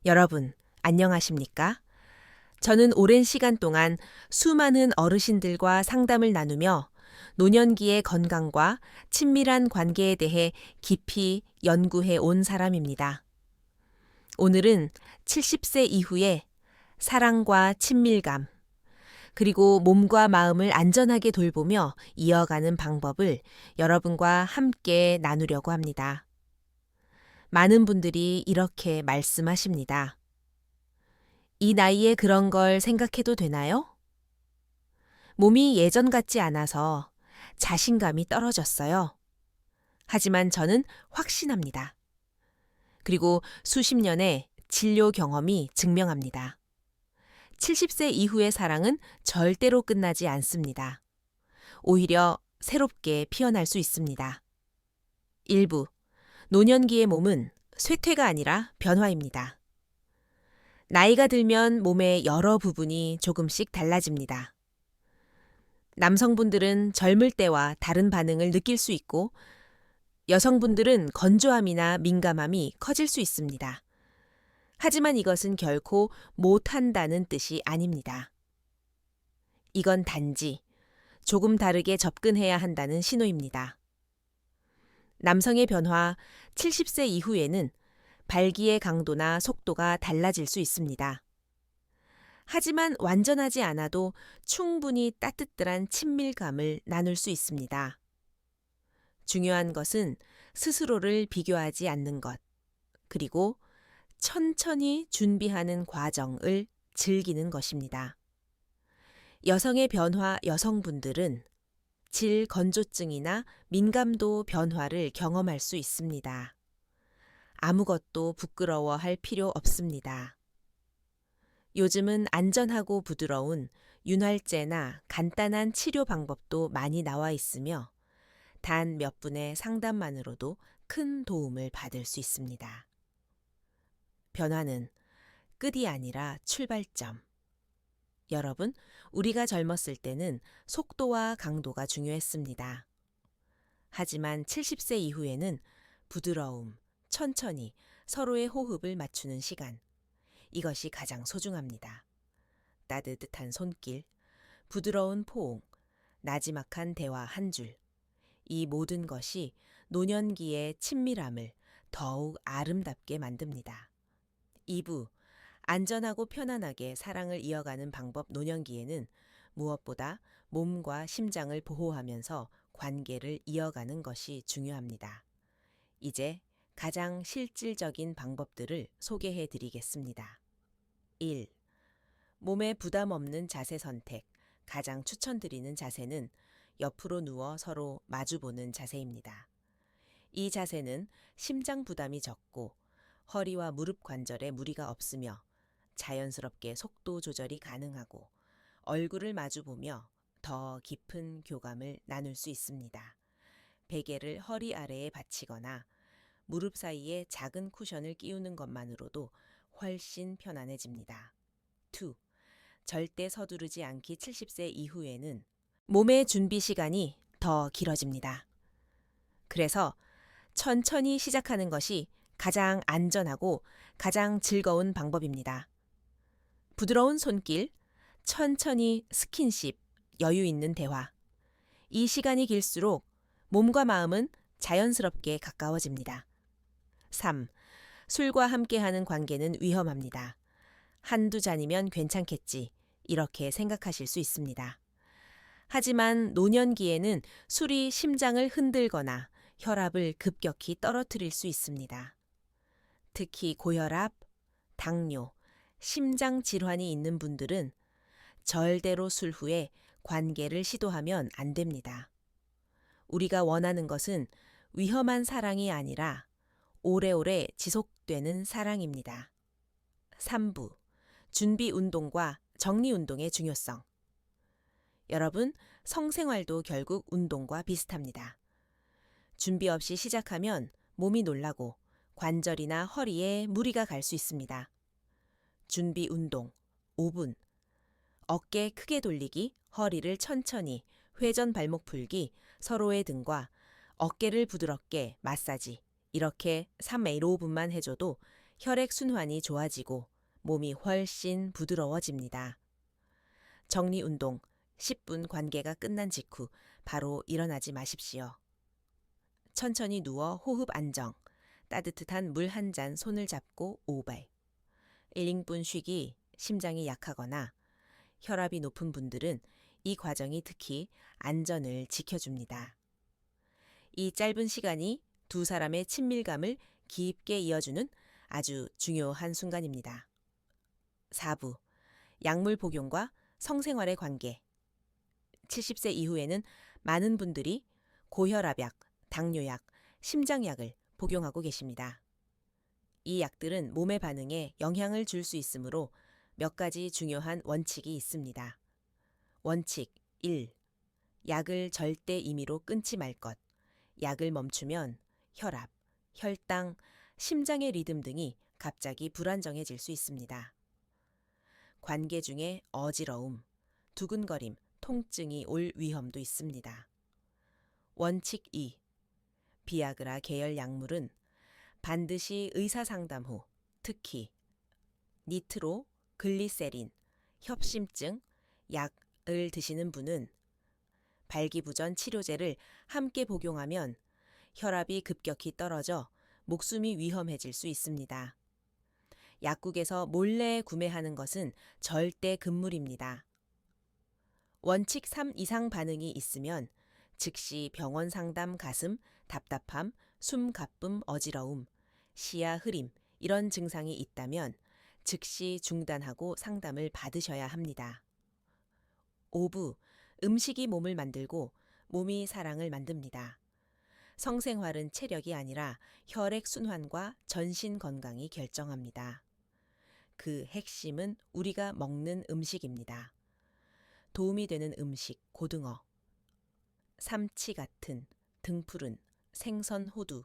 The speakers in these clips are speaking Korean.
여러분, 안녕하십니까? 저는 오랜 시간 동안 수많은 어르신들과 상담을 나누며 노년기의 건강과 친밀한 관계에 대해 깊이 연구해 온 사람입니다. 오늘은 70세 이후에 사랑과 친밀감, 그리고 몸과 마음을 안전하게 돌보며 이어가는 방법을 여러분과 함께 나누려고 합니다. 많은 분들이 이렇게 말씀하십니다. 이 나이에 그런 걸 생각해도 되나요? 몸이 예전 같지 않아서 자신감이 떨어졌어요. 하지만 저는 확신합니다. 그리고 수십 년의 진료 경험이 증명합니다. 70세 이후의 사랑은 절대로 끝나지 않습니다. 오히려 새롭게 피어날 수 있습니다. 일부, 노년기의 몸은 쇠퇴가 아니라 변화입니다. 나이가 들면 몸의 여러 부분이 조금씩 달라집니다. 남성분들은 젊을 때와 다른 반응을 느낄 수 있고, 여성분들은 건조함이나 민감함이 커질 수 있습니다. 하지만 이것은 결코 못한다는 뜻이 아닙니다. 이건 단지 조금 다르게 접근해야 한다는 신호입니다. 남성의 변화 70세 이후에는 발기의 강도나 속도가 달라질 수 있습니다. 하지만 완전하지 않아도 충분히 따뜻한 친밀감을 나눌 수 있습니다. 중요한 것은 스스로를 비교하지 않는 것, 그리고 천천히 준비하는 과정을 즐기는 것입니다. 여성의 변화 여성분들은 질 건조증이나 민감도 변화를 경험할 수 있습니다. 아무것도 부끄러워할 필요 없습니다. 요즘은 안전하고 부드러운 윤활제나 간단한 치료 방법도 많이 나와 있으며 단 몇 분의 상담만으로도 큰 도움을 받을 수 있습니다. 변화는 끝이 아니라 출발점. 여러분, 우리가 젊었을 때는 속도와 강도가 중요했습니다. 하지만 70세 이후에는 부드러움, 천천히 서로의 호흡을 맞추는 시간. 이것이 가장 소중합니다. 따뜻한 손길, 부드러운 포옹, 나지막한 대화 한 줄. 이 모든 것이 노년기의 친밀함을 더욱 아름답게 만듭니다. 2부, 안전하고 편안하게 사랑을 이어가는 방법. 노년기에는 무엇보다 몸과 심장을 보호하면서 관계를 이어가는 것이 중요합니다. 이제 가장 실질적인 방법들을 소개해 드리겠습니다. 1. 몸에 부담 없는 자세 선택. 가장 추천드리는 자세는 옆으로 누워 서로 마주보는 자세입니다. 이 자세는 심장 부담이 적고 허리와 무릎 관절에 무리가 없으며 자연스럽게 속도 조절이 가능하고 얼굴을 마주보며 더 깊은 교감을 나눌 수 있습니다. 베개를 허리 아래에 받치거나 무릎 사이에 작은 쿠션을 끼우는 것만으로도 훨씬 편안해집니다. 2. 절대 서두르지 않기. 70세 이후에는 몸의 준비 시간이 더 길어집니다. 그래서 천천히 시작하는 것이 가장 안전하고 가장 즐거운 방법입니다. 부드러운 손길, 천천히 스킨십, 여유 있는 대화. 이 시간이 길수록 몸과 마음은 자연스럽게 가까워집니다. 3. 술과 함께하는 관계는 위험합니다. 한두 잔이면 괜찮겠지, 이렇게 생각하실 수 있습니다. 하지만 노년기에는 술이 심장을 흔들거나 혈압을 급격히 떨어뜨릴 수 있습니다. 특히 고혈압, 당뇨, 심장 질환이 있는 분들은 절대로 술 후에 관계를 시도하면 안 됩니다. 우리가 원하는 것은 위험한 사랑이 아니라 오래오래 지속되는 사랑입니다. 3부, 준비 운동과 정리 운동의 중요성. 여러분, 성생활도 결국 운동과 비슷합니다. 준비 없이 시작하면 몸이 놀라고 관절이나 허리에 무리가 갈 수 있습니다. 준비 운동 5분. 어깨 크게 돌리기, 허리를 천천히, 회전 발목 풀기, 서로의 등과 어깨를 부드럽게 마사지. 이렇게 3-5분만 해줘도 혈액순환이 좋아지고 몸이 훨씬 부드러워집니다. 정리운동 10분 관계가 끝난 직후 바로 일어나지 마십시오. 천천히 누워 호흡 안정, 따뜻한 물 한 잔 손을 잡고 5발. 1인분 쉬기, 심장이 약하거나 혈압이 높은 분들은 이 과정이 특히 안전을 지켜줍니다. 이 짧은 시간이 두 사람의 친밀감을 깊게 이어주는 아주 중요한 순간입니다. 4부. 약물 복용과 성생활의 관계. 70세 이후에는 많은 분들이 고혈압약, 당뇨약, 심장약을 복용하고 계십니다. 이 약들은 몸의 반응에 영향을 줄 수 있으므로 몇 가지 중요한 원칙이 있습니다. 원칙 1. 약을 절대 임의로 끊지 말 것. 약을 멈추면 혈압, 혈당, 심장의 리듬 등이 갑자기 불안정해질 수 있습니다. 관계 중에 어지러움, 두근거림, 통증이 올 위험도 있습니다. 원칙 2. 비아그라 계열 약물은 반드시 의사 상담 후, 특히 니트로, 글리세린, 협심증, 약을 드시는 분은 발기부전 치료제를 함께 복용하면 혈압이 급격히 떨어져 목숨이 위험해질 수 있습니다. 약국에서 몰래 구매하는 것은 절대 금물입니다. 원칙 3 이상 반응이 있으면 즉시 병원 상담 가슴, 답답함, 숨 가쁨, 어지러움, 시야 흐림 이런 증상이 있다면 즉시 중단하고 상담을 받으셔야 합니다. 5부. 음식이 몸을 만들고 몸이 사랑을 만듭니다. 성생활은 체력이 아니라 혈액순환과 전신 건강이 결정합니다. 그 핵심은 우리가 먹는 음식입니다. 도움이 되는 음식, 고등어, 삼치 같은 등푸른, 생선 호두,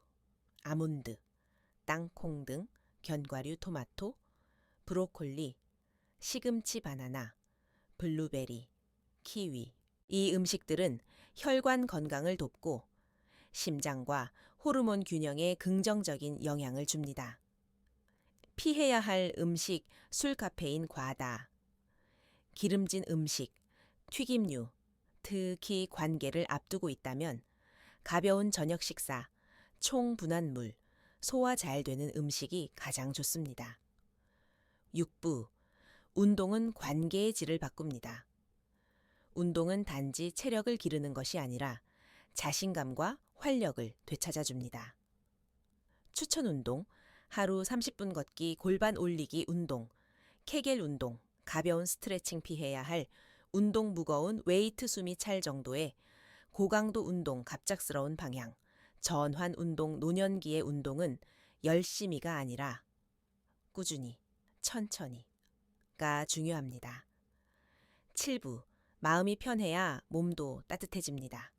아몬드, 땅콩 등 견과류 토마토, 브로콜리, 시금치 바나나, 블루베리, 키위. 이 음식들은 혈관 건강을 돕고 심장과 호르몬 균형에 긍정적인 영향을 줍니다. 피해야 할 음식, 술, 카페인 과다, 기름진 음식, 튀김류, 특히 관계를 앞두고 있다면 가벼운 저녁 식사, 총분한물, 소화 잘 되는 음식이 가장 좋습니다. 6부. 운동은 관계의 질을 바꿉니다. 운동은 단지 체력을 기르는 것이 아니라 자신감과 활력을 되찾아줍니다. 추천 운동, 하루 30분 걷기 골반 올리기 운동, 케겔 운동, 가벼운 스트레칭 피해야 할 운동 무거운 웨이트 숨이 찰 정도의 고강도 운동 갑작스러운 방향, 전환 운동 노년기의 운동은 열심히가 아니라 꾸준히, 천천히가 중요합니다. 7부. 마음이 편해야 몸도 따뜻해집니다.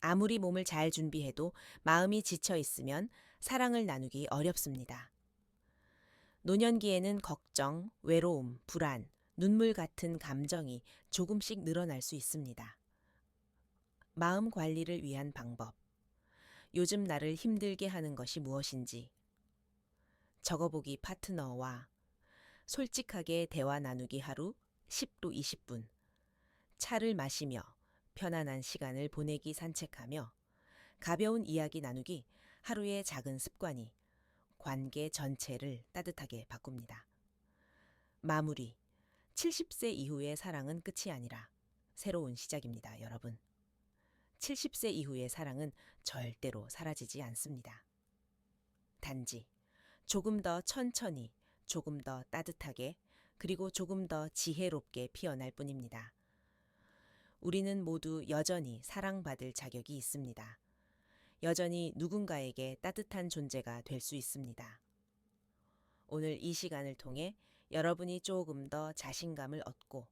아무리 몸을 잘 준비해도 마음이 지쳐 있으면 사랑을 나누기 어렵습니다. 노년기에는 걱정, 외로움, 불안, 눈물 같은 감정이 조금씩 늘어날 수 있습니다. 마음 관리를 위한 방법. 요즘 나를 힘들게 하는 것이 무엇인지 적어보기 파트너와 솔직하게 대화 나누기 하루 10도 20분. 차를 마시며 편안한 시간을 보내기 산책하며 가벼운 이야기 나누기 하루의 작은 습관이 관계 전체를 따뜻하게 바꿉니다. 마무리. 70세 이후의 사랑은 끝이 아니라 새로운 시작입니다, 여러분. 70세 이후의 사랑은 절대로 사라지지 않습니다. 단지 조금 더 천천히, 조금 더 따뜻하게, 그리고 조금 더 지혜롭게 피어날 뿐입니다. 우리는 모두 여전히 사랑받을 자격이 있습니다. 여전히 누군가에게 따뜻한 존재가 될 수 있습니다. 오늘 이 시간을 통해 여러분이 조금 더 자신감을 얻고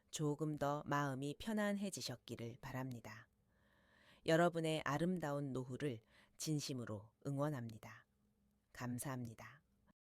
조금 더 마음이 편안해지셨기를 바랍니다. 여러분의 아름다운 노후를 진심으로 응원합니다. 감사합니다.